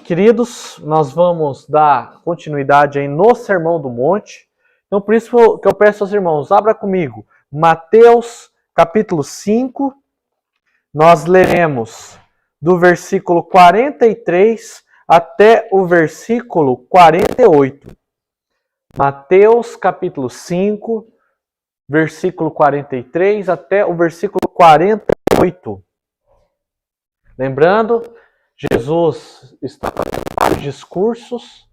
queridos, nós vamos dar continuidade aí no Sermão do Monte. Então, por isso que eu peço aos irmãos, abra comigo Mateus capítulo 5. Nós leremos do versículo 43 até o versículo 48. Mateus capítulo 5, versículo 43 até o versículo 48. Lembrando, Jesus está fazendo vários discursos,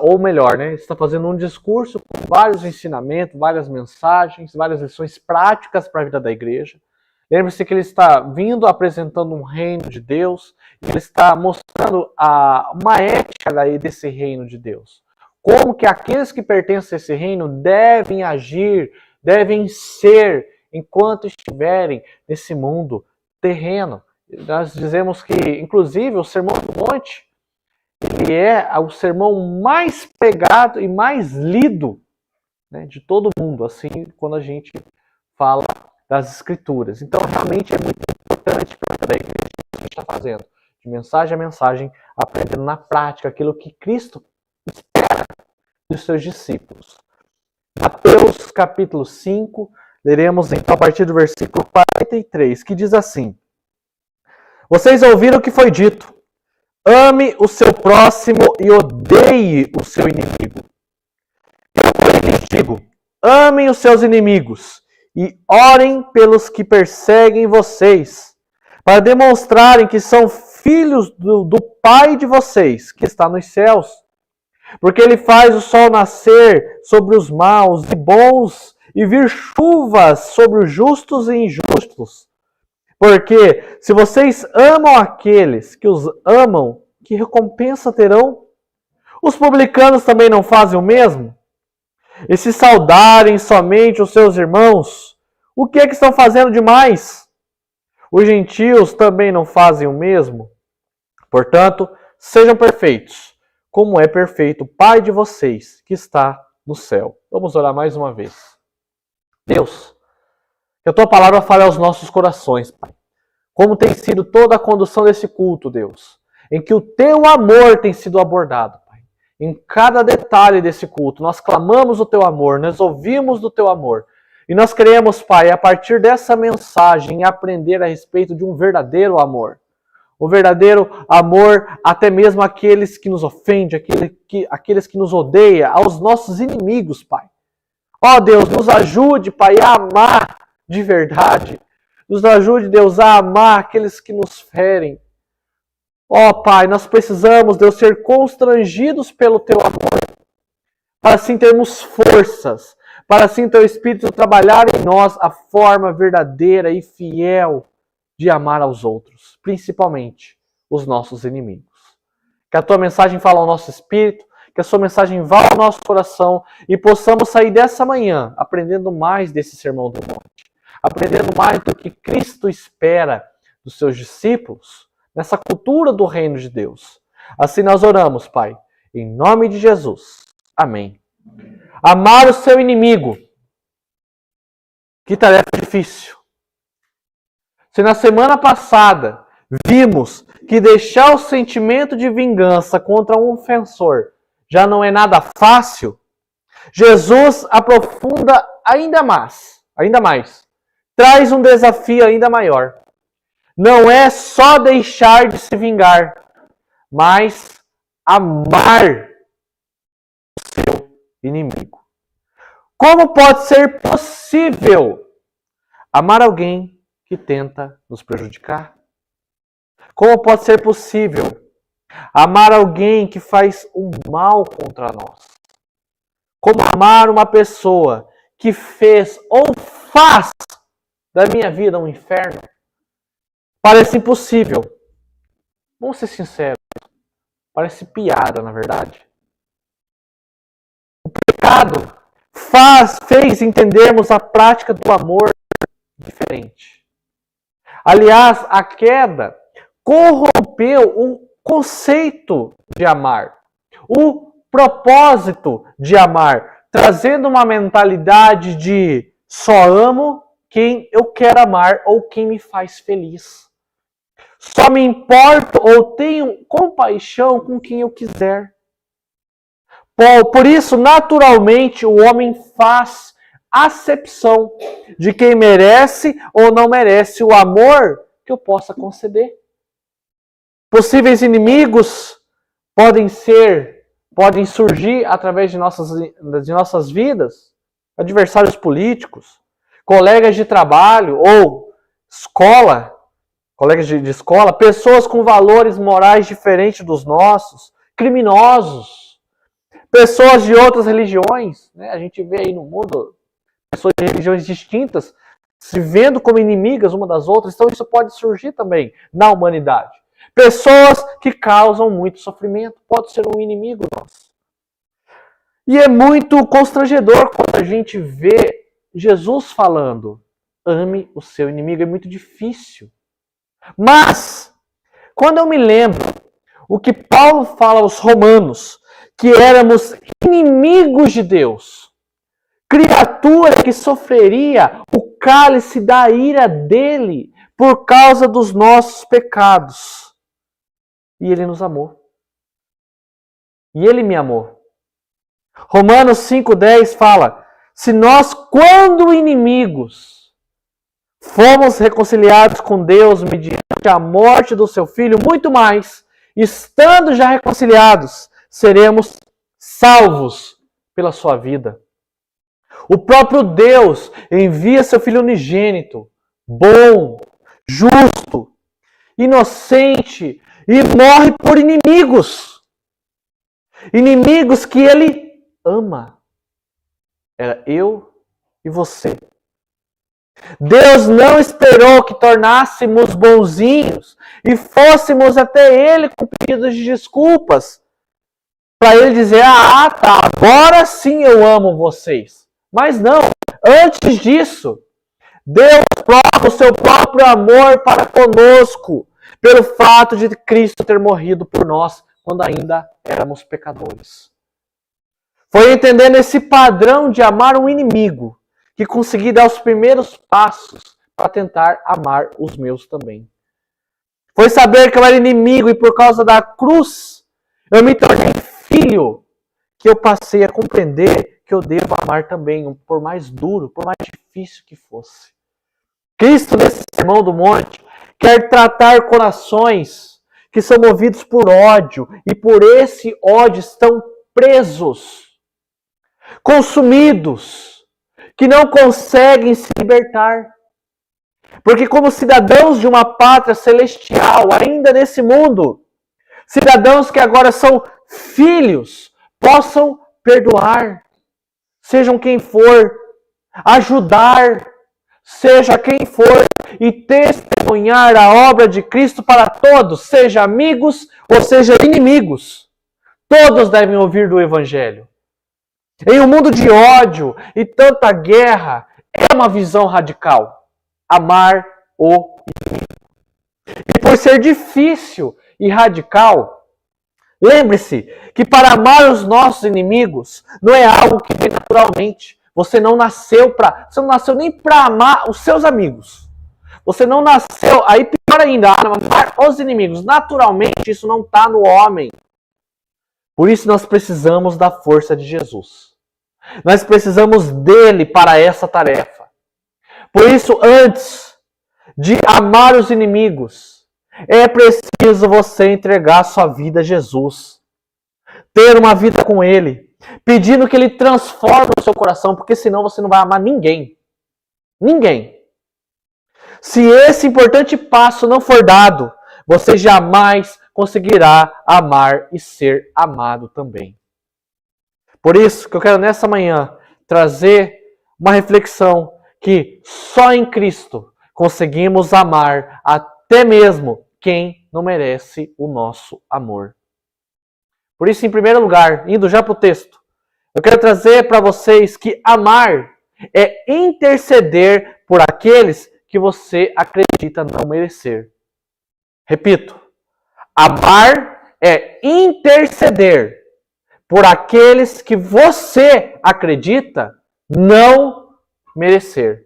ou melhor, está fazendo um discurso com vários ensinamentos, várias mensagens, várias lições práticas para a vida da igreja. Lembre-se que ele está vindo apresentando um reino de Deus, ele está mostrando uma ética desse reino de Deus. Como que aqueles que pertencem a esse reino devem agir, devem ser, enquanto estiverem nesse mundo terreno. Nós dizemos que, inclusive, o Sermão do Monte, ele é o sermão mais pregado e mais lido, de todo mundo, assim, quando a gente fala das Escrituras. Então, realmente é muito importante para a igreja que a gente está fazendo, de mensagem a mensagem, aprendendo na prática aquilo que Cristo espera dos seus discípulos. Mateus capítulo 5, leremos então a partir do versículo 43, que diz assim: Vocês ouviram o que foi dito: ame o seu próximo e odeie o seu inimigo. Eu, porém, lhes digo: amem os seus inimigos e orem pelos que perseguem vocês, para demonstrarem que são filhos do Pai de vocês, que está nos céus. Porque ele faz o sol nascer sobre os maus e bons e vir chuvas sobre os justos e injustos. Porque se vocês amam aqueles que os amam, que recompensa terão? Os publicanos também não fazem o mesmo? E se saudarem somente os seus irmãos, o que é que estão fazendo demais? Os gentios também não fazem o mesmo? Portanto, sejam perfeitos, como é perfeito o Pai de vocês, que está no céu. Vamos orar mais uma vez. Deus, que a Tua palavra fale aos nossos corações, Pai. Como tem sido toda a condução desse culto, Deus, em que o Teu amor tem sido abordado, Pai. Em cada detalhe desse culto, nós clamamos o Teu amor, nós ouvimos do Teu amor. E nós queremos, Pai, a partir dessa mensagem, aprender a respeito de um verdadeiro amor. O verdadeiro amor até mesmo àqueles que nos ofendem, aqueles que nos odeiam, aos nossos inimigos, Pai. Ó Deus, nos ajude, Pai, a amar de verdade. Nos ajude, Deus, a amar aqueles que nos ferem. Ó Pai, nós precisamos, Deus, ser constrangidos pelo Teu amor, para assim termos forças, para assim Teu Espírito trabalhar em nós a forma verdadeira e fiel de amar aos outros, principalmente os nossos inimigos. Que a Tua mensagem fale ao nosso espírito, que a Sua mensagem vá ao nosso coração e possamos sair dessa manhã aprendendo mais desse Sermão do Monte, aprendendo mais do que Cristo espera dos seus discípulos, nessa cultura do reino de Deus. Assim nós oramos, Pai, em nome de Jesus. Amém. Amar o seu inimigo. Que tarefa difícil. Se na semana passada vimos que deixar o sentimento de vingança contra um ofensor já não é nada fácil, Jesus aprofunda ainda mais. Traz um desafio ainda maior. Não é só deixar de se vingar, mas amar o seu inimigo. Como pode ser possível amar alguém que tenta nos prejudicar? Como pode ser possível amar alguém que faz um mal contra nós? Como amar uma pessoa que fez ou faz da minha vida um inferno? Parece impossível. Vamos ser sinceros. Parece piada, na verdade. O pecado fez entendermos a prática do amor diferente. Aliás, a queda corrompeu o conceito de amar, o propósito de amar, trazendo uma mentalidade de só amo quem eu quero amar ou quem me faz feliz. Só me importo ou tenho compaixão com quem eu quiser. Por isso, naturalmente, o homem faz acepção de quem merece ou não merece o amor que eu possa conceder. Possíveis inimigos podem surgir através de nossas vidas, adversários políticos, colegas de trabalho ou escola, colegas de escola, pessoas com valores morais diferentes dos nossos, criminosos, pessoas de outras religiões, né? A gente vê aí no mundo pessoas de religiões distintas se vendo como inimigas uma das outras, então isso pode surgir também na humanidade. Pessoas que causam muito sofrimento, pode ser um inimigo nosso. E é muito constrangedor quando a gente vê Jesus falando, ame o seu inimigo, é muito difícil. Mas, quando eu me lembro o que Paulo fala aos romanos, que éramos inimigos de Deus, criatura que sofreria o cálice da ira dele por causa dos nossos pecados. E ele nos amou. E ele me amou. Romanos 5,10 fala, se nós, quando inimigos, fomos reconciliados com Deus mediante a morte do seu Filho, muito mais, estando já reconciliados, seremos salvos pela sua vida. O próprio Deus envia seu Filho unigênito, bom, justo, inocente, e morre por inimigos. Inimigos que ele ama. Era eu e você. Deus não esperou que tornássemos bonzinhos e fôssemos até ele com pedidos de desculpas. Para ele dizer, tá, agora sim eu amo vocês. Mas não, antes disso, Deus prova o seu próprio amor para conosco, pelo fato de Cristo ter morrido por nós quando ainda éramos pecadores. Foi entendendo esse padrão de amar um inimigo que consegui dar os primeiros passos para tentar amar os meus também. Foi saber que eu era inimigo e por causa da cruz eu me tornei filho, que eu passei a compreender que eu devo amar também, por mais duro, por mais difícil que fosse. Cristo, nesse Sermão do Monte, quer tratar corações que são movidos por ódio e por esse ódio estão presos, consumidos, que não conseguem se libertar. Porque como cidadãos de uma pátria celestial, ainda nesse mundo, cidadãos que agora são filhos, possam perdoar, sejam quem for, ajudar, seja quem for, e testemunhar a obra de Cristo para todos, seja amigos ou seja inimigos. Todos devem ouvir do Evangelho. Em um mundo de ódio e tanta guerra, é uma visão radical. Amar o inimigo. E por ser difícil e radical, lembre-se que para amar os nossos inimigos não é algo que vem naturalmente. Você não nasceu nem para amar os seus amigos. Você não nasceu, aí pior ainda, amar os inimigos. Naturalmente isso não está no homem. Por isso nós precisamos da força de Jesus. Nós precisamos dele para essa tarefa. Por isso, antes de amar os inimigos, é preciso você entregar sua vida a Jesus. Ter uma vida com ele. Pedindo que ele transforme o seu coração, porque senão você não vai amar ninguém. Ninguém. Se esse importante passo não for dado, você jamais conseguirá amar e ser amado também. Por isso que eu quero nessa manhã trazer uma reflexão que só em Cristo conseguimos amar até mesmo quem não merece o nosso amor. Por isso, em primeiro lugar, indo já para o texto, eu quero trazer para vocês que amar é interceder por aqueles que você acredita não merecer. Repito, amar é interceder por aqueles que você acredita não merecer.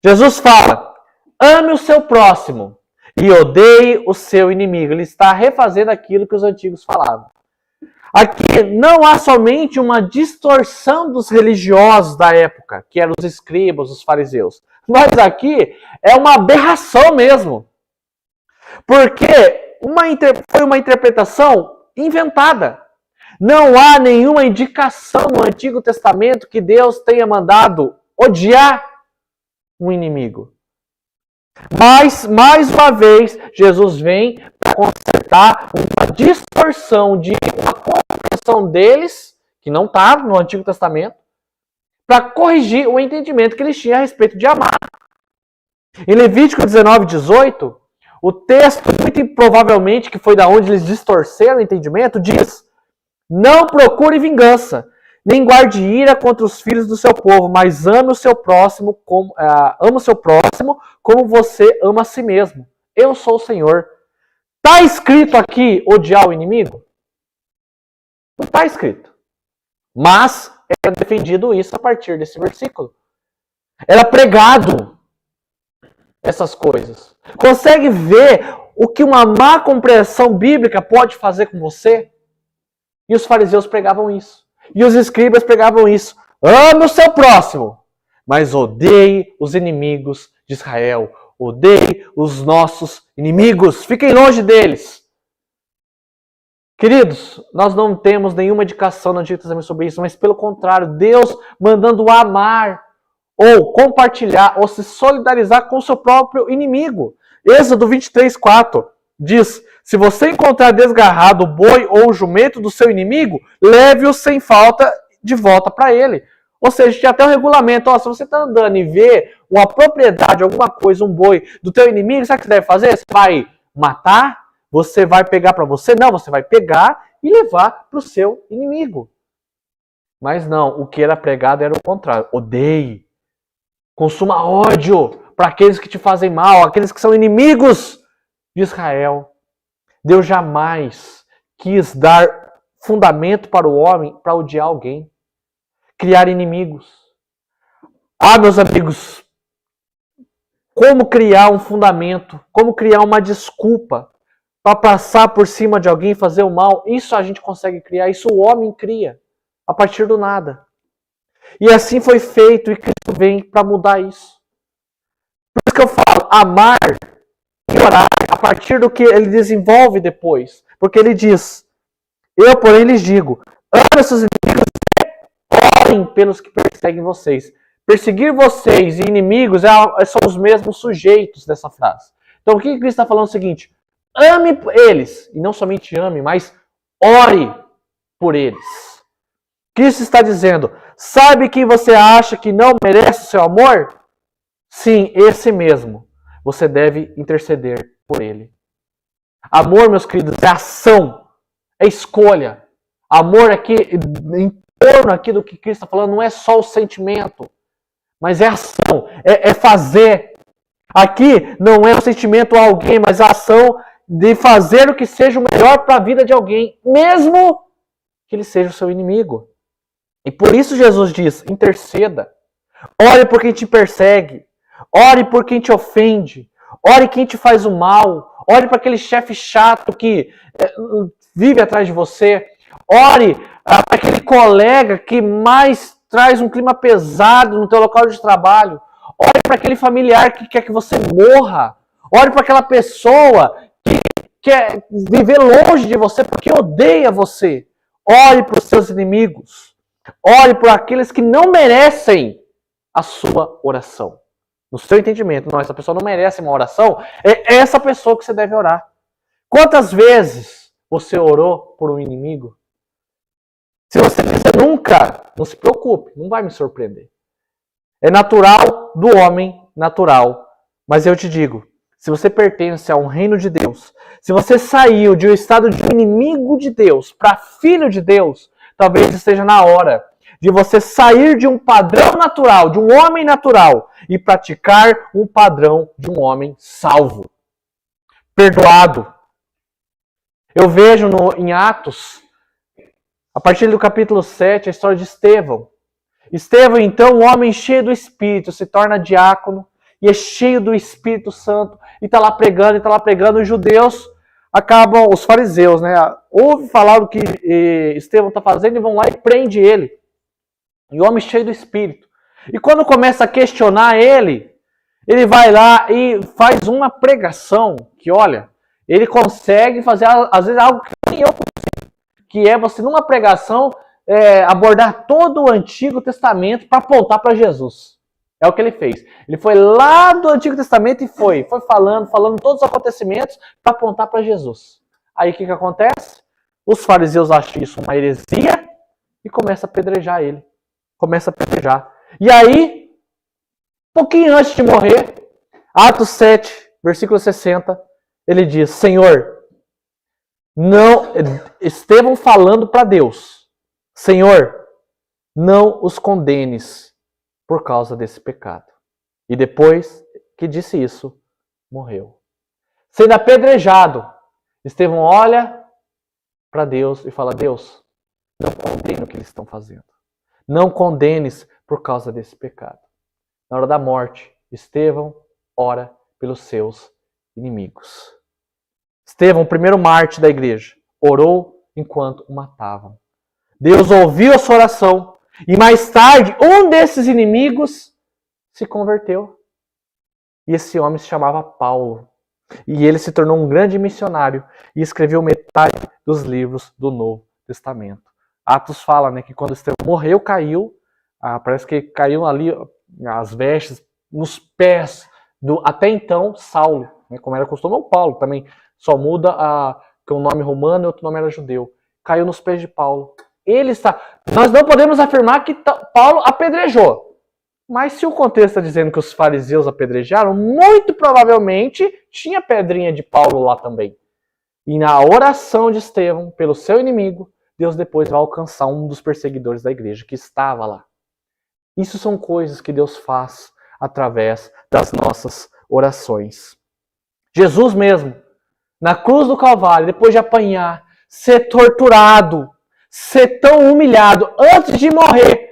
Jesus fala, ame o seu próximo E odeie o seu inimigo. Ele está refazendo aquilo que os antigos falavam. Aqui não há somente uma distorção dos religiosos da época, que eram os escribas, os fariseus. Mas aqui é uma aberração mesmo. Porque foi uma interpretação inventada. Não há nenhuma indicação no Antigo Testamento que Deus tenha mandado odiar um inimigo. Mas, mais uma vez, Jesus vem para consertar uma distorção de uma compreensão deles, que não está no Antigo Testamento, para corrigir o entendimento que eles tinham a respeito de amar. Em Levítico 19:18, o texto, muito provavelmente, que foi da onde eles distorceram o entendimento, diz: não procure vingança, nem guarde ira contra os filhos do seu povo, mas ame o seu próximo como você ama a si mesmo. Eu sou o Senhor. Está escrito aqui odiar o inimigo? Não está escrito. Mas era defendido isso a partir desse versículo. Era pregado essas coisas. Consegue ver o que uma má compreensão bíblica pode fazer com você? E os fariseus pregavam isso. E os escribas pregavam isso. Ame o seu próximo, mas odeie os inimigos de Israel. Odeie os nossos inimigos. Fiquem longe deles. Queridos, nós não temos nenhuma indicação no Antigo Testamento sobre isso, mas pelo contrário, Deus mandando amar, ou compartilhar, ou se solidarizar com o seu próprio inimigo. Êxodo 23:4 diz: se você encontrar desgarrado o boi ou o jumento do seu inimigo, leve-o sem falta de volta para ele. Ou seja, tinha até um regulamento. Se você está andando e vê uma propriedade, alguma coisa, um boi do teu inimigo, sabe o que você deve fazer? Você vai matar? Você vai pegar para você? Não, você vai pegar e levar para o seu inimigo. Mas não, o que era pregado era o contrário. Odeie. Consuma ódio para aqueles que te fazem mal, aqueles que são inimigos de Israel. Deus jamais quis dar fundamento para o homem para odiar alguém, criar inimigos. Meus amigos, como criar um fundamento, como criar uma desculpa para passar por cima de alguém e fazer o mal? Isso a gente consegue criar, isso o homem cria, a partir do nada. E assim foi feito, e Cristo vem para mudar isso. Por isso que eu falo, amar e orar a partir do que ele desenvolve depois. Porque ele diz: eu, porém, lhes digo, amem seus inimigos e orem pelos que perseguem vocês. Perseguir vocês e inimigos são os mesmos sujeitos dessa frase. Então o que Cristo está falando é o seguinte: ame eles, e não somente ame, mas ore por eles. Cristo está dizendo: sabe quem você acha que não merece o seu amor? Sim, esse mesmo. Você deve interceder por ele. Amor, meus queridos, é ação, é escolha. Amor aqui, em torno aqui do que Cristo está falando, não é só o sentimento, mas é ação, é fazer. Aqui não é o sentimento a alguém, mas a ação de fazer o que seja o melhor para a vida de alguém, mesmo que ele seja o seu inimigo. E por isso Jesus diz: interceda. Ore por quem te persegue. Ore por quem te ofende. Ore quem te faz o mal. Ore para aquele chefe chato que vive atrás de você. Ore para aquele colega que mais traz um clima pesado no teu local de trabalho. Ore para aquele familiar que quer que você morra. Ore para aquela pessoa que quer viver longe de você porque odeia você. Ore para os seus inimigos. Ore por aqueles que não merecem a sua oração. No seu entendimento, não, essa pessoa não merece uma oração, é essa pessoa que você deve orar. Quantas vezes você orou por um inimigo? Se você disser nunca, não se preocupe, não vai me surpreender. É natural do homem, natural. Mas eu te digo, se você pertence a um reino de Deus, se você saiu de um estado de inimigo de Deus para filho de Deus, talvez esteja na hora de você sair de um padrão natural, de um homem natural, e praticar um padrão de um homem salvo, perdoado. Eu vejo em Atos, a partir do capítulo 7, a história de Estevão. Estevão, então, um homem cheio do Espírito, se torna diácono, e é cheio do Espírito Santo, e está lá pregando, os judeus acabam, os fariseus, né, ouvem falar do que Estevão está fazendo e vão lá e prende ele. E o homem cheio do Espírito. E quando começa a questionar ele vai lá e faz uma pregação que, olha, ele consegue fazer, às vezes, algo que nem eu consigo, que é você, numa pregação, abordar todo o Antigo Testamento para apontar para Jesus. É o que ele fez. Ele foi lá do Antigo Testamento e foi falando todos os acontecimentos para apontar para Jesus. Aí o que acontece? Os fariseus acham isso uma heresia e começam a apedrejar ele. E aí, pouquinho antes de morrer, Atos 7, versículo 60, ele diz, Senhor, não, Estevão falando para Deus, Senhor, não os condenes por causa desse pecado. E depois que disse isso, morreu. Sendo apedrejado, Estevão olha para Deus e fala, Deus, não condene o que eles estão fazendo. Não condenes por causa desse pecado. Na hora da morte, Estevão ora pelos seus inimigos. Estevão, o primeiro mártir da igreja, orou enquanto o matavam. Deus ouviu a sua oração e mais tarde um desses inimigos se converteu. E esse homem se chamava Paulo. E ele se tornou um grande missionário e escreveu metade dos livros do Novo Testamento. Atos fala, né, que quando Estevão morreu, caiu, parece que caiu ali as vestes nos pés do, até então, Saulo, né, como era costume, ou Paulo também, só muda que um nome romano e outro nome era judeu. Caiu nos pés de Paulo. Nós não podemos afirmar que Paulo apedrejou. Mas se o contexto está dizendo que os fariseus apedrejaram, muito provavelmente tinha pedrinha de Paulo lá também. E na oração de Estevão pelo seu inimigo, Deus depois vai alcançar um dos perseguidores da igreja que estava lá. Isso são coisas que Deus faz através das nossas orações. Jesus mesmo, na cruz do Calvário, depois de apanhar, ser torturado, ser tão humilhado, antes de morrer,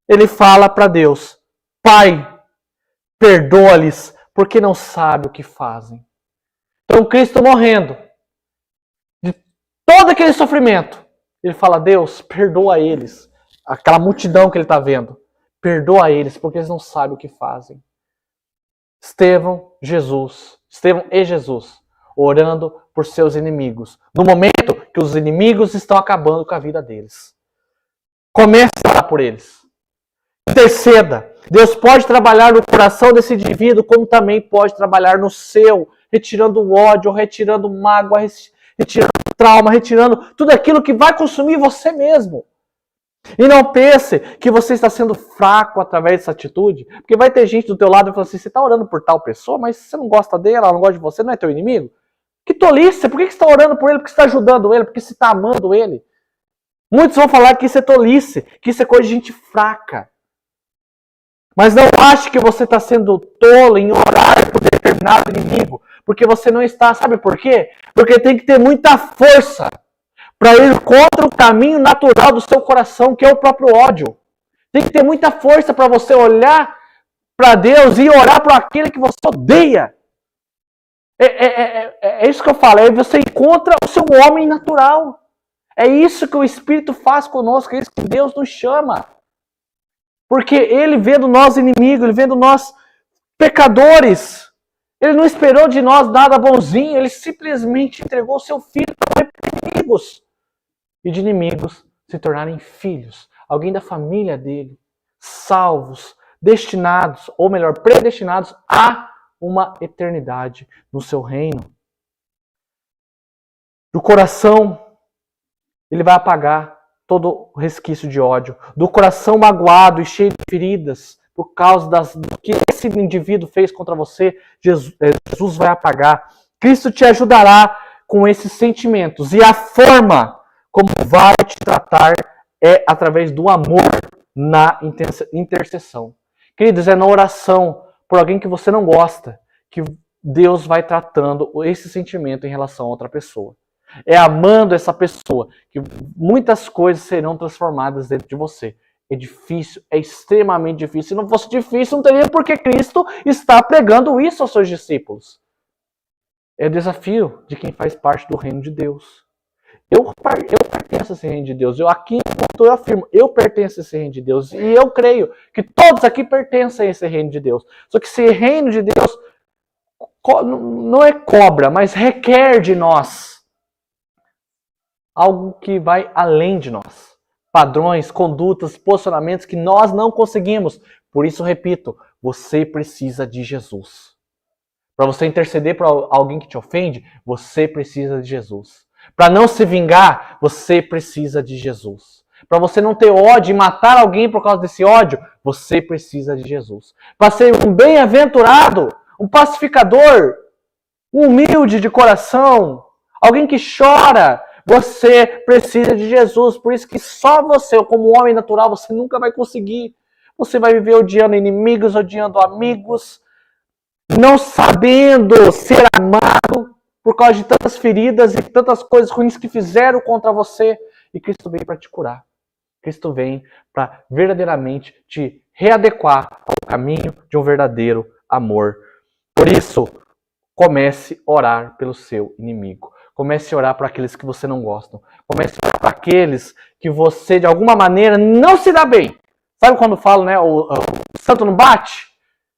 ele fala para Deus, Pai, perdoa-lhes, porque não sabe o que fazem. Então Cristo morrendo, de todo aquele sofrimento, ele fala, Deus, perdoa eles. Aquela multidão que ele está vendo, perdoa eles, porque eles não sabem o que fazem. Estevão e Jesus, orando por seus inimigos, no momento que os inimigos estão acabando com a vida deles. Comece a orar por eles. Interceda. Deus pode trabalhar no coração desse indivíduo, como também pode trabalhar no seu, retirando o ódio, retirando mágoa, retirando trauma, retirando tudo aquilo que vai consumir você mesmo. E não pense que você está sendo fraco através dessa atitude, porque vai ter gente do teu lado e fala assim, você está orando por tal pessoa, mas você não gosta dele, ela não gosta de você, não é teu inimigo? Que tolice! Por que você está orando por ele? Porque você está ajudando ele? Porque você está amando ele? Muitos vão falar que isso é tolice, que isso é coisa de gente fraca. Mas não ache que você está sendo tolo em orar por determinado inimigo, porque você não está, sabe por quê? Porque tem que ter muita força para ir contra o caminho natural do seu coração, que é o próprio ódio. Tem que ter muita força para você olhar para Deus e orar para aquele que você odeia. É isso que eu falo, é você encontra o seu homem natural. É isso que o Espírito faz conosco, é isso que Deus nos chama. Porque Ele vendo nós inimigos, Ele vendo nós pecadores, Ele não esperou de nós nada bonzinho, Ele simplesmente entregou o seu Filho para morrer por inimigos. E de inimigos se tornarem filhos, alguém da família dele, salvos, destinados, ou melhor, predestinados a uma eternidade no seu reino. Do coração, ele vai apagar todo o resquício de ódio. Do coração magoado e cheio de feridas, por causa do que esse indivíduo fez contra você, Jesus vai apagar. Cristo te ajudará com esses sentimentos. E a forma como vai te tratar é através do amor na intercessão. Queridos, é na oração por alguém que você não gosta que Deus vai tratando esse sentimento em relação a outra pessoa. É amando essa pessoa que muitas coisas serão transformadas dentro de você. É difícil, é extremamente difícil. Se não fosse difícil, não teria por que Cristo está pregando isso aos seus discípulos. É o desafio de quem faz parte do reino de Deus. Eu pertenço a esse reino de Deus. Eu afirmo, eu pertenço a esse reino de Deus. E eu creio que todos aqui pertencem a esse reino de Deus. Só que esse reino de Deus não é cobra, mas requer de nós algo que vai além de nós. Padrões, condutas, posicionamentos que nós não conseguimos. Por isso, repito, você precisa de Jesus. Para você interceder para alguém que te ofende, você precisa de Jesus. Para não se vingar, você precisa de Jesus. Para você não ter ódio e matar alguém por causa desse ódio, você precisa de Jesus. Para ser um bem-aventurado, um pacificador, um humilde de coração, alguém que chora, você precisa de Jesus. Por isso que só você, como homem natural, você nunca vai conseguir. Você vai viver odiando inimigos, odiando amigos, não sabendo ser amado por causa de tantas feridas e tantas coisas ruins que fizeram contra você. E Cristo veio para te curar. Cristo vem para verdadeiramente te readequar ao caminho de um verdadeiro amor. Por isso, comece a orar pelo seu inimigo. Comece a orar para aqueles que você não gosta. Comece a orar para aqueles que você, de alguma maneira, não se dá bem. Sabe quando falo, né? O santo não bate?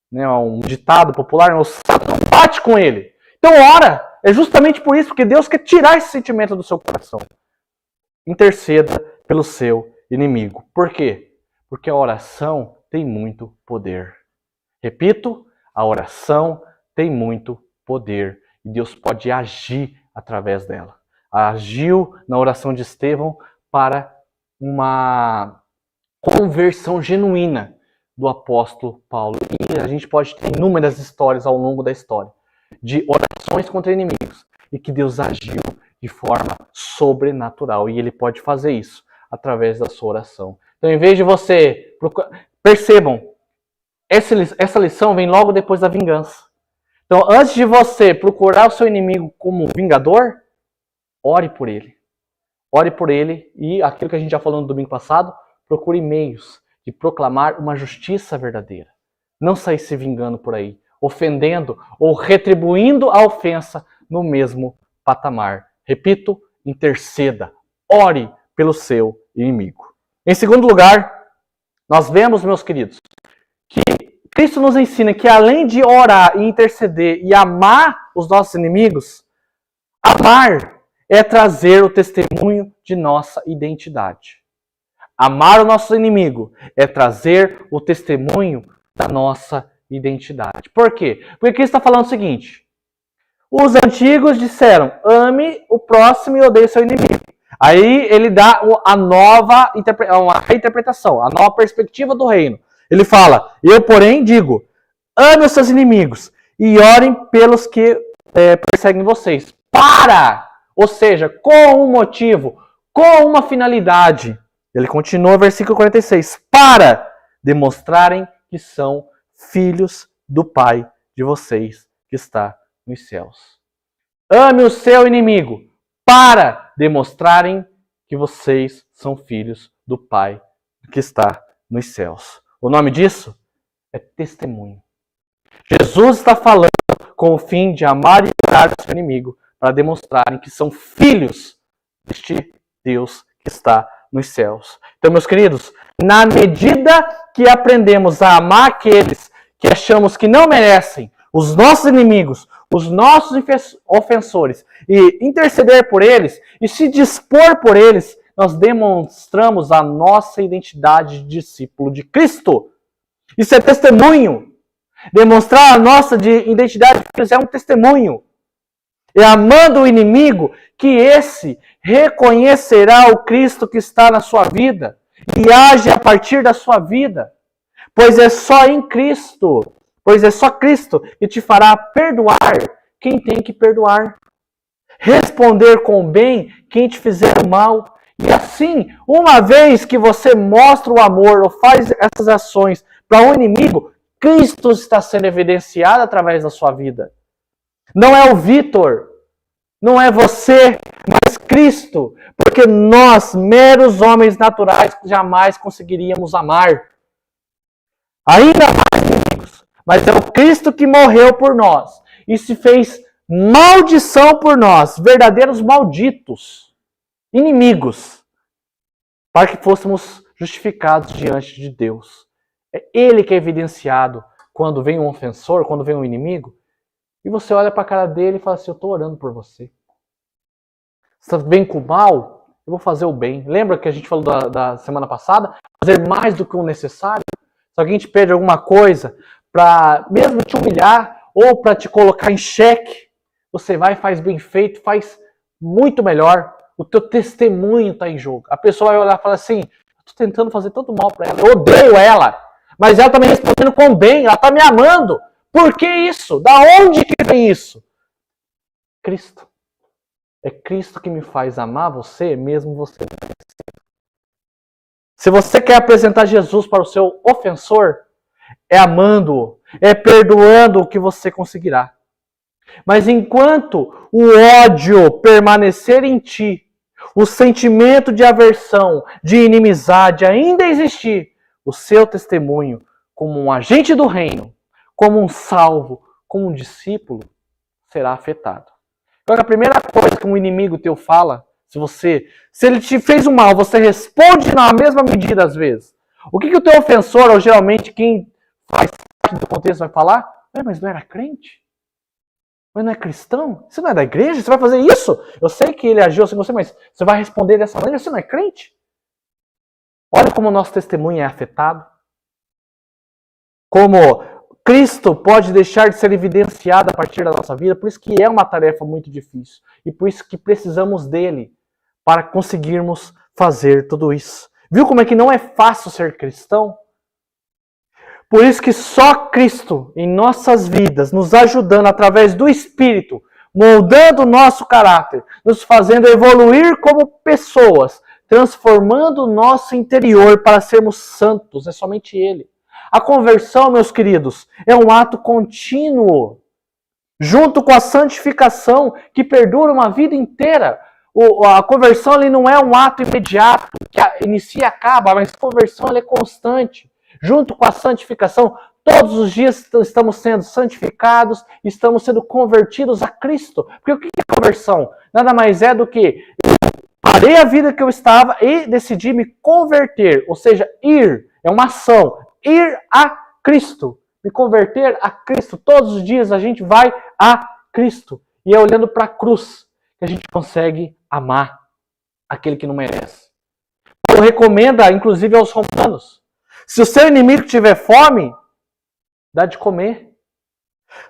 Né, um ditado popular, o santo não bate com ele. Então ora. É justamente por isso que Deus quer tirar esse sentimento do seu coração. Interceda pelo seu inimigo. Por quê? Porque a oração tem muito poder. Repito, a oração tem muito poder. E Deus pode agir através dela. Agiu na oração de Estevão para uma conversão genuína do apóstolo Paulo. E a gente pode ter inúmeras histórias ao longo da história de orações contra inimigos e que Deus agiu de forma sobrenatural. E Ele pode fazer isso através da sua oração. Então, em vez de você... Percebam, essa lição vem logo depois da vingança. Então, antes de você procurar o seu inimigo como vingador, ore por ele. Ore por ele e, aquilo que a gente já falou no domingo passado, procure meios de proclamar uma justiça verdadeira. Não sair se vingando por aí, ofendendo ou retribuindo a ofensa no mesmo patamar. Repito, interceda, ore pelo seu inimigo. Em segundo lugar, nós vemos, meus queridos, que Cristo nos ensina que além de orar e interceder e amar os nossos inimigos, amar é trazer o testemunho de nossa identidade. Amar o nosso inimigo é trazer o testemunho da nossa identidade. Por quê? Porque Cristo está falando o seguinte: os antigos disseram, ame o próximo e odeie o seu inimigo. Aí ele dá uma reinterpretação, a nova perspectiva do reino. Ele fala, eu porém digo, ame os seus inimigos e orem pelos que perseguem vocês. Ou seja, com um motivo, com uma finalidade. Ele continua, versículo 46, para demonstrarem que são filhos do Pai de vocês que está nos céus. Ame o seu inimigo para demonstrarem que vocês são filhos do Pai que está nos céus. O nome disso é testemunho. Jesus está falando com o fim de amar e orar o seu inimigo para demonstrarem que são filhos deste Deus que está nos céus. Então, meus queridos, na medida que aprendemos a amar aqueles que achamos que não merecem, os nossos inimigos, os nossos ofensores, e interceder por eles, e se dispor por eles, nós demonstramos a nossa identidade de discípulo de Cristo. Isso é testemunho. Demonstrar a nossa identidade de Cristo é um testemunho. É amando o inimigo que esse reconhecerá o Cristo que está na sua vida e age a partir da sua vida. Pois é só Cristo que te fará perdoar quem tem que perdoar. Responder com bem quem te fizer o mal. E assim, uma vez que você mostra o amor ou faz essas ações para um inimigo, Cristo está sendo evidenciado através da sua vida. Não é o Vitor Não é você, mas Cristo. Porque nós, meros homens naturais, jamais conseguiríamos amar. Ainda mais inimigos. Mas é o Cristo que morreu por nós. E se fez maldição por nós. Verdadeiros malditos. Inimigos. Para que fôssemos justificados diante de Deus. É Ele que é evidenciado quando vem um ofensor, quando vem um inimigo. E você olha para a cara dele e fala assim, eu estou orando por você. Você vem com o mal, eu vou fazer o bem. Lembra que a gente falou da semana passada? Fazer mais do que o necessário. Se alguém te pede alguma coisa para mesmo te humilhar ou para te colocar em xeque, você vai e faz bem feito, faz muito melhor. O teu testemunho está em jogo. A pessoa vai olhar e falar assim, eu estou tentando fazer tanto mal para ela, eu odeio ela, mas ela está me respondendo com bem, ela está me amando. Por que isso? Da onde que vem isso? Cristo. É Cristo que me faz amar você, mesmo você. Se você quer apresentar Jesus para o seu ofensor, é amando-o, é perdoando o que você conseguirá. Mas enquanto o ódio permanecer em ti, o sentimento de aversão, de inimizade ainda existir, o seu testemunho como um agente do reino, como um salvo, como um discípulo, será afetado. Então, a primeira coisa que um inimigo teu fala, se ele te fez um mal, você responde na mesma medida às vezes. O que o teu ofensor, ou geralmente quem faz parte do contexto, vai falar? Mas não era crente? Mas não é cristão? Você não é da igreja? Você vai fazer isso? Eu sei que ele agiu assim com você, mas você vai responder dessa maneira? Você não é crente? Olha como o nosso testemunho é afetado. Como Cristo pode deixar de ser evidenciado a partir da nossa vida, por isso que é uma tarefa muito difícil. E por isso que precisamos dele para conseguirmos fazer tudo isso. Viu como é que não é fácil ser cristão? Por isso que só Cristo em nossas vidas, nos ajudando através do Espírito, moldando o nosso caráter, nos fazendo evoluir como pessoas, transformando o nosso interior para sermos santos, é somente Ele. A conversão, meus queridos, é um ato contínuo, junto com a santificação que perdura uma vida inteira. A conversão ali não é um ato imediato, que inicia e acaba, mas a conversão é constante. Junto com a santificação, todos os dias estamos sendo santificados, estamos sendo convertidos a Cristo. Porque o que é conversão? Nada mais é do que parei a vida que eu estava e decidi me converter, ou seja, ir, é uma ação. Ir a Cristo, me converter a Cristo. Todos os dias a gente vai a Cristo. E é olhando para a cruz que a gente consegue amar aquele que não merece. Paulo recomenda, inclusive aos romanos, se o seu inimigo tiver fome, dá de comer.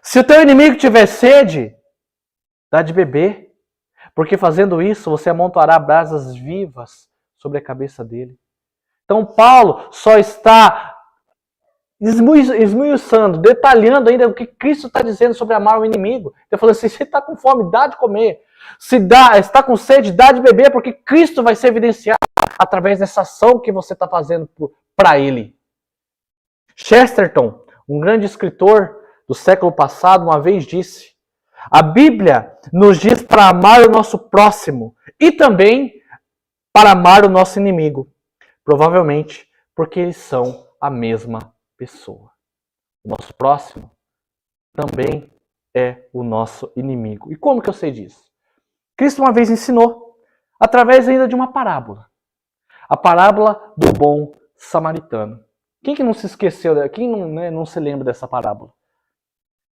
Se o teu inimigo tiver sede, dá de beber. Porque fazendo isso, você amontoará brasas vivas sobre a cabeça dele. Então Paulo só está esmiuçando, detalhando ainda o que Cristo está dizendo sobre amar o inimigo. Ele falou assim, se está com fome, dá de comer. Se está com sede, dá de beber, porque Cristo vai ser evidenciado através dessa ação que você está fazendo para Ele. Chesterton, um grande escritor do século passado, uma vez disse, a Bíblia nos diz para amar o nosso próximo e também para amar o nosso inimigo. Provavelmente porque eles são a mesma pessoa. O nosso próximo também é o nosso inimigo. E como que eu sei disso? Cristo uma vez ensinou, através ainda de uma parábola. A parábola do bom samaritano. Quem que não se esqueceu, quem não se lembra dessa parábola?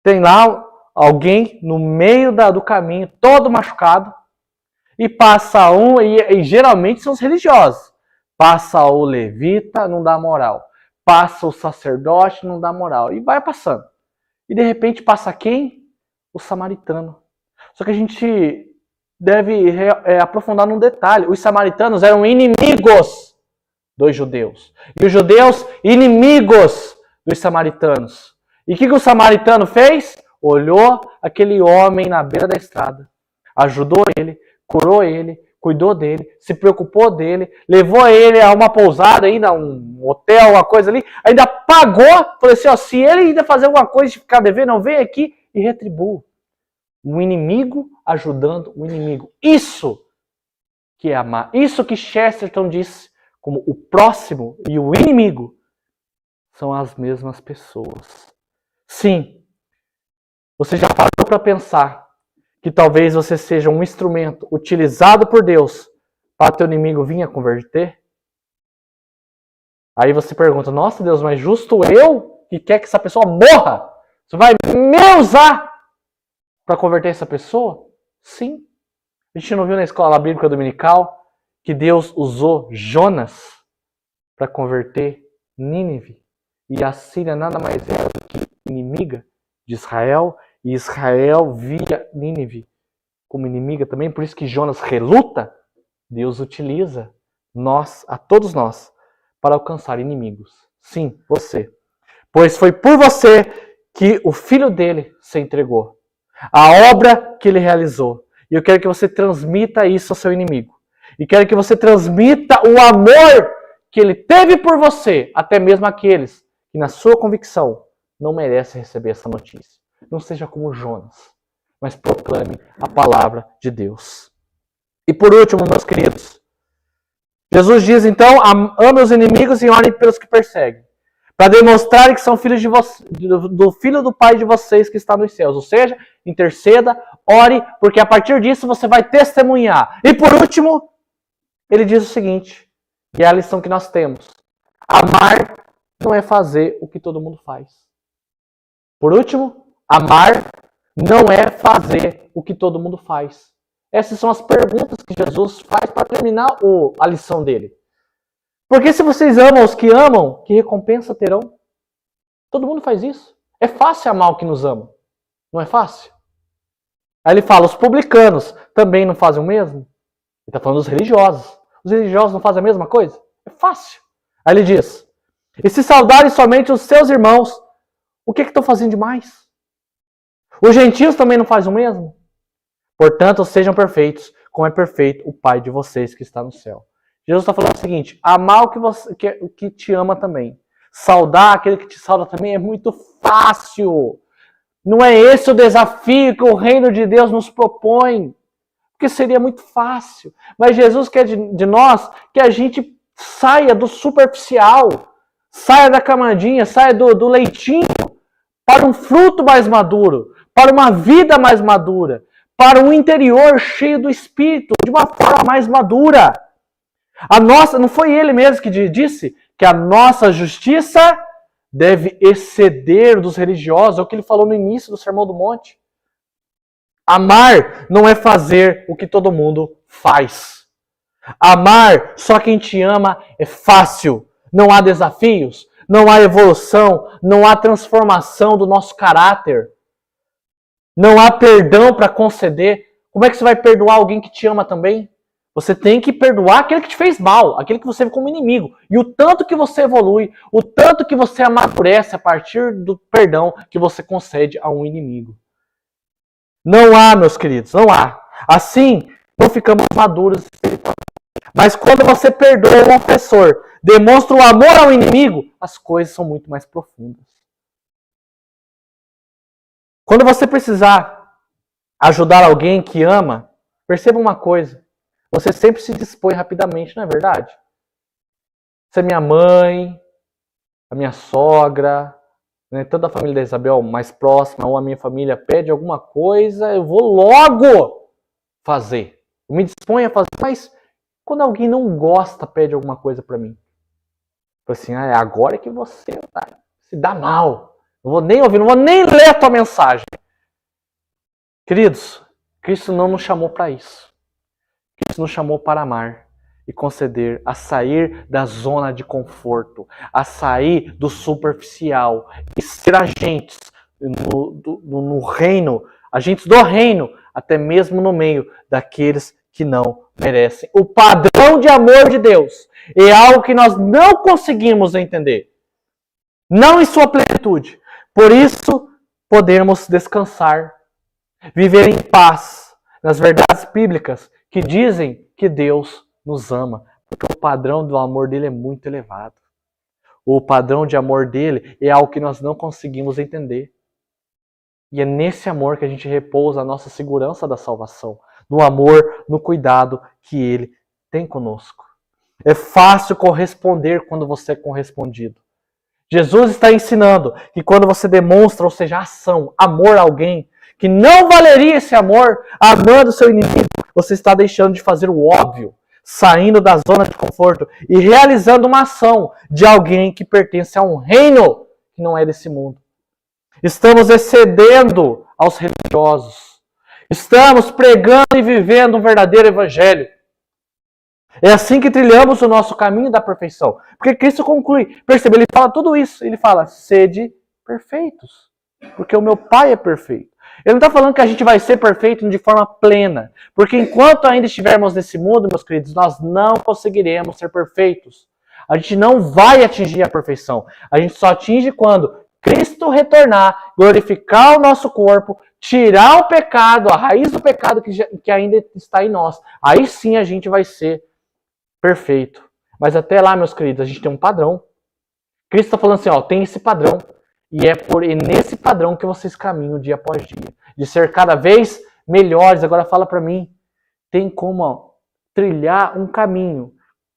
Tem lá alguém no meio do caminho, todo machucado, e passa e geralmente são os religiosos. Passa o levita, não dá moral. Passa o sacerdote, não dá moral. E vai passando. E de repente passa quem? O samaritano. Só que a gente deve aprofundar num detalhe. Os samaritanos eram inimigos dos judeus. E os judeus, inimigos dos samaritanos. E o que o samaritano fez? Olhou aquele homem na beira da estrada. Ajudou ele, curou ele, cuidou dele, se preocupou dele, levou ele a uma pousada, ainda um hotel, uma coisa ali, ainda pagou, falou assim, se ele ainda fazer alguma coisa de ficar devendo, não, vem aqui e retribua. Um inimigo ajudando o inimigo. Isso que é amar. Isso que Chesterton disse, como o próximo e o inimigo são as mesmas pessoas. Sim, você já parou para pensar que talvez você seja um instrumento utilizado por Deus para teu inimigo vir a converter? Aí você pergunta, nossa Deus, mas justo eu que quer que essa pessoa morra? Você vai me usar para converter essa pessoa? Sim. A gente não viu na escola bíblica dominical que Deus usou Jonas para converter Nínive? E a Síria nada mais era do que inimiga de Israel, e Israel via Nínive como inimiga também, por isso que Jonas reluta. Deus utiliza a todos nós, para alcançar inimigos. Sim, você. Pois foi por você que o filho dele se entregou. A obra que ele realizou. E eu quero que você transmita isso ao seu inimigo. E quero que você transmita o amor que ele teve por você, até mesmo aqueles que, na sua convicção, não merecem receber essa notícia. Não seja como Jonas, mas proclame a palavra de Deus. E por último, meus queridos, Jesus diz então, ame os inimigos e orem pelos que perseguem, para demonstrarem que são filhos do Filho do Pai de vocês que está nos céus. Ou seja, interceda, ore, porque a partir disso você vai testemunhar. E por último, ele diz o seguinte, e é a lição que nós temos. Amar não é fazer o que todo mundo faz. Por último, amar não é fazer o que todo mundo faz. Essas são as perguntas que Jesus faz para terminar a lição dele. Porque se vocês amam os que amam, que recompensa terão? Todo mundo faz isso. É fácil amar o que nos ama. Não é fácil? Aí ele fala, os publicanos também não fazem o mesmo? Ele está falando dos religiosos. Os religiosos não fazem a mesma coisa? É fácil. Aí ele diz, e se saudarem somente os seus irmãos, o que estão fazendo demais? Os gentios também não fazem o mesmo? Portanto, sejam perfeitos, como é perfeito o Pai de vocês que está no céu. Jesus está falando o seguinte, amar o que te ama também. Saudar aquele que te sauda também é muito fácil. Não é esse o desafio que o reino de Deus nos propõe. Porque seria muito fácil. Mas Jesus quer de nós que a gente saia do superficial, saia da camadinha, saia do leitinho, para um fruto mais maduro, para uma vida mais madura, para um interior cheio do Espírito, de uma forma mais madura. Não foi ele mesmo que disse que a nossa justiça deve exceder dos religiosos, é o que ele falou no início do Sermão do Monte. Amar não é fazer o que todo mundo faz. Amar só quem te ama é fácil. Não há desafios, não há evolução, não há transformação do nosso caráter. Não há perdão para conceder. Como é que você vai perdoar alguém que te ama também? Você tem que perdoar aquele que te fez mal, aquele que você vê como inimigo. E o tanto que você evolui, o tanto que você amadurece a partir do perdão que você concede a um inimigo. Não há, meus queridos, não há. Assim, não ficamos maduros espiritualmente. Mas quando você perdoa o ofensor, demonstra o amor ao inimigo, as coisas são muito mais profundas. Quando você precisar ajudar alguém que ama, perceba uma coisa. Você sempre se dispõe rapidamente, não é verdade? Se a minha mãe, a minha sogra, né, tanto a família da Isabel mais próxima, ou a minha família pede alguma coisa, eu vou logo fazer. Eu me disponho a fazer, mas quando alguém não gosta, pede alguma coisa para mim. Assim, agora é que você vai se dá mal. Não vou nem ouvir, não vou nem ler a tua mensagem. Queridos, Cristo não nos chamou para isso. Cristo nos chamou para amar e conceder, a sair da zona de conforto, a sair do superficial e ser agentes no reino, agentes do reino, até mesmo no meio daqueles que não merecem. O padrão de amor de Deus é algo que nós não conseguimos entender. Não em sua plenitude. Por isso, podemos descansar, viver em paz nas verdades bíblicas que dizem que Deus nos ama, porque o padrão do amor dele é muito elevado. O padrão de amor dele é algo que nós não conseguimos entender. E é nesse amor que a gente repousa a nossa segurança da salvação. No amor, no cuidado que Ele tem conosco. É fácil corresponder quando você é correspondido. Jesus está ensinando que quando você demonstra, ou seja, ação, amor a alguém, que não valeria esse amor, amando o seu inimigo, você está deixando de fazer o óbvio, saindo da zona de conforto e realizando uma ação de alguém que pertence a um reino que não é desse mundo. Estamos excedendo aos religiosos. Estamos pregando e vivendo um verdadeiro evangelho. É assim que trilhamos o nosso caminho da perfeição. Porque Cristo conclui, percebe, ele fala tudo isso. Ele fala, sede perfeitos, porque o meu Pai é perfeito. Ele não está falando que a gente vai ser perfeito de forma plena. Porque enquanto ainda estivermos nesse mundo, meus queridos, nós não conseguiremos ser perfeitos. A gente não vai atingir a perfeição. A gente só atinge quando Cristo retornar, glorificar o nosso corpo, tirar o pecado, a raiz do pecado que ainda está em nós. Aí sim a gente vai ser perfeito. Mas até lá, meus queridos, a gente tem um padrão. Cristo está falando assim, ó, tem esse padrão. E é nesse padrão que vocês caminham dia após dia. De ser cada vez melhores. Agora fala para mim, tem como trilhar um caminho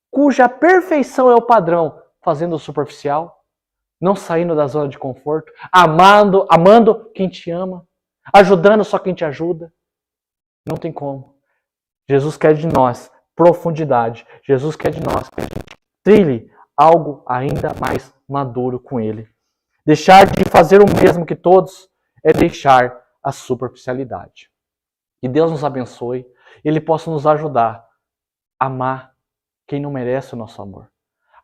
cuja perfeição é o padrão, fazendo o superficial, não saindo da zona de conforto, amando quem te ama, ajudando só quem te ajuda. Não tem como. Jesus quer de nós profundidade. Jesus quer de nós que a gente trilhe algo ainda mais maduro com Ele. Deixar de fazer o mesmo que todos é deixar a superficialidade. Que Deus nos abençoe, Ele possa nos ajudar a amar quem não merece o nosso amor.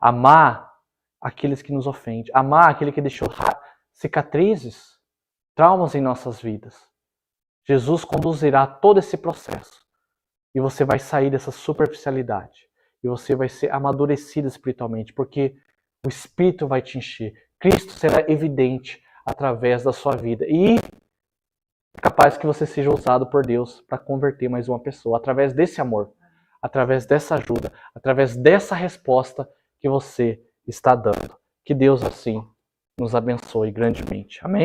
Amar aqueles que nos ofendem. Amar aquele que deixou cicatrizes, traumas em nossas vidas. Jesus conduzirá todo esse processo. E você vai sair dessa superficialidade. E você vai ser amadurecido espiritualmente, porque o Espírito vai te encher. Cristo será evidente através da sua vida. E é capaz que você seja usado por Deus para converter mais uma pessoa. Através desse amor, através dessa ajuda, através dessa resposta que você está dando. Que Deus assim nos abençoe grandemente. Amém?